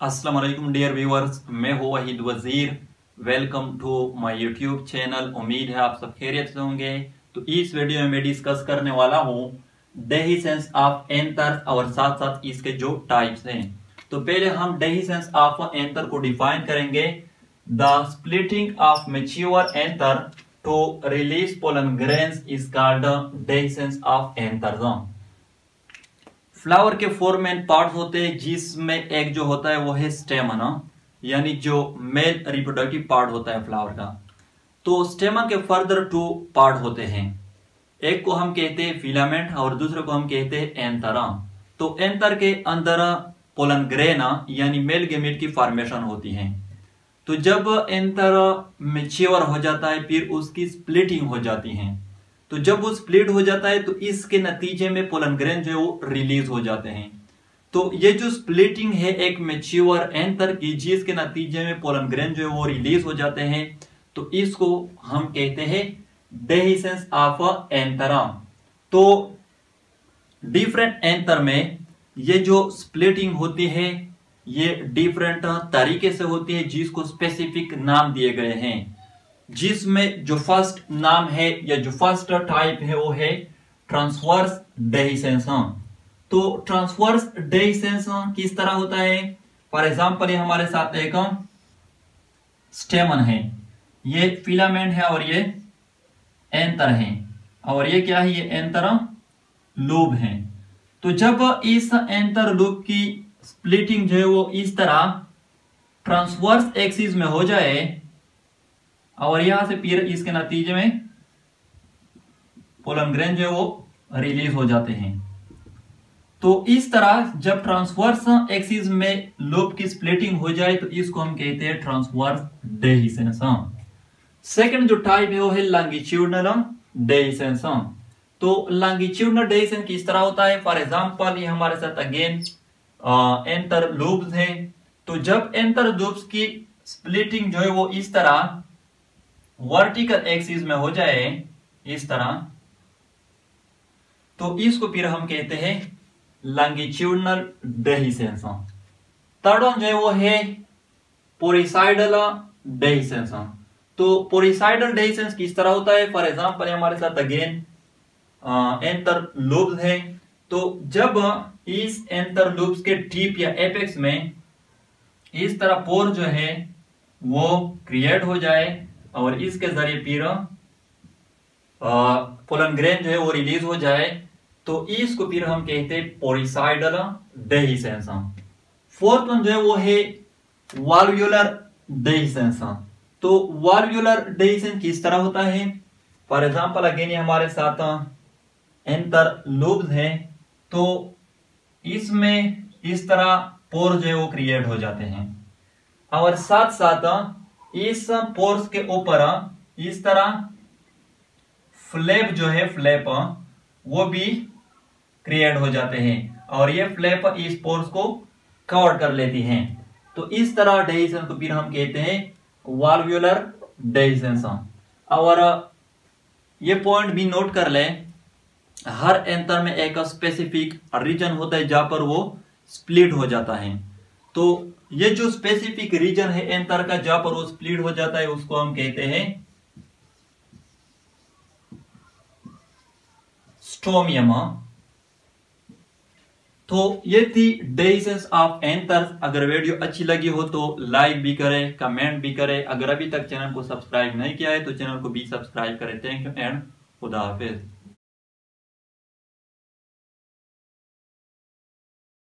अस्सलाम वालेकुम dear viewers, मैं हूँ Waheed Wazir. Welcome to my YouTube channel. उम्मीद है आप सब खैरियत से होंगे। तो इस वीडियो में मैं डिस्कस करने वाला हूँ डेहिसेंस ऑफ एंथर और साथ साथ इसके जो टाइप्स हैं। तो पहले हम डेहिसेंस ऑफ एंथर को डिफाइन करेंगे। The splitting of mature anther to release pollen grains is called dehiscence of anther. Flower के 4 मेन पार्ट्स होते हैं, जिसमें एक जो होता है वो है स्टेमन, यानी जो मेल रिप्रोडक्टिव पार्ट होता है फ्लावर का। तो स्टेमन के फर्दर 2 पार्ट होते हैं। एक को हम कहते हैं फिलामेंट और दूसरे को हम कहते हैं एंथर। तो एंथर के अंदर पोलन ग्रेन यानी मेल गैमेट की फॉर्मेशन होती है। तो जब एंथर मैच्योर हो जाता है फिर उसकी स्प्लिटिंग हो जाती है। तो जब वो स्प्लिट हो जाता है तो इसके नतीजे में पोलन ग्रेन जो है वो रिलीज हो जाते हैं। तो ये जो स्प्लिटिंग है एक मैच्योर एंथर की, जिसके नतीजे में पोलन ग्रेन जो है वो रिलीज हो जाते हैं, तो इसको हम कहते हैं डेहिसेंस ऑफ एंथर। तो डिफरेंट एंथर में ये जो स्प्लिटिंग होती है ये डिफरेंट तरीके से होती है, जिसको स्पेसिफिक नाम दिए गए हैं। जिसमें जो फर्स्ट नाम है या जो फर्स्ट टाइप है वो है ट्रांसवर्स डेहिसेंस। तो ट्रांसवर्स डेहिसेंस किस तरह होता है? फॉर एग्जांपल ये हमारे साथ एक स्टेमन है, ये फिलामेंट है और ये एंथर है, और ये क्या है? ये एंथर लूब है। तो जब इस एंथर लूब की स्प्लिटिंग जो है वो इस तरह ट्रांसवर्स एक्सिस में हो जाए और यहां से फिर इसके नतीजे में पोलन ग्रेन जो है वो रिलीज हो जाते हैं। तो इस तरह जब ट्रांसवर्स एक्सिस में लूब की स्प्लिटिंग हो जाए तो इसको हम कहते हैं ट्रांसवर्स डेहिसेंस। सेकंड जो टाइप है वो है लॉन्गिट्यूडनल डेहिसेंस। तो लॉन्गिट्यूडनल डेहिसेंस किस तरह होता है? फॉर एग्जांपल ये हमारे साथ अगेन एंथर लूब्स है। तो जब एंथर लूब्स की स्प्लिटिंग जो है वो इस तरह वर्टिकल एक्सिस में हो जाए इस तरह, तो इसको फिर हम कहते हैं लॉन्गिट्यूडनल डेहिसेंस। थर्ड वन जो है वो है पोरिसाइडल डेहिसेंस। तो पोरिसाइडल डेहिसेंस किस तरह होता है? फॉर एग्जांपल हमारे साथ अगेन एंथर लूब्स है। तो जब इस एंथर लूब्स के टिप या एपेक्स में इस तरह पोर जो है वो क्रिएट हो जाए और इसके जरिए फिर पोलन ग्रेन जो है वो रिलीज हो जाए, तो इसको फिर हम कहते हैं पोरिसाइडल डेहिसेंस। फोर्थ वन जो है वो है वाल्व्यूलर डेहिसेंस। तो वाल्व्यूलर डेहिसेंस किस तरह होता है? फॉर एग्जांपल अगेन ये हमारे साथ एंथर लूब्स है। तो इसमें इस तरह पोर जो है वो क्रिएट हो जाते हैं और साथ साथ इस पोर्स के ऊपर इस तरह फ्लैप जो है फ्लैप वो भी क्रिएट हो जाते हैं और ये फ्लैप इस पोर्स को कवर कर लेती हैं। तो इस तरह डेहिसेंस को फिर हम कहते हैं वाल्व्यूलर डेहिसेंस। और ये पॉइंट भी नोट कर लें, हर एंथर में एक स्पेसिफिक रीजन होता है जहां पर वो स्प्लिट हो जाता है। तो ये जो स्पेसिफिक रीजन है एंथर का जहां पर वो स्प्लिट हो जाता है उसको हम कहते हैं स्टोमियम। तो ये थी डेहिसेंस ऑफ एंथर। अगर वीडियो अच्छी लगी हो तो लाइक भी करें, कमेंट भी करें। अगर अभी तक चैनल को सब्सक्राइब नहीं किया है तो चैनल को भी सब्सक्राइब करें। थैंक यू एंड खुदा हाफिज।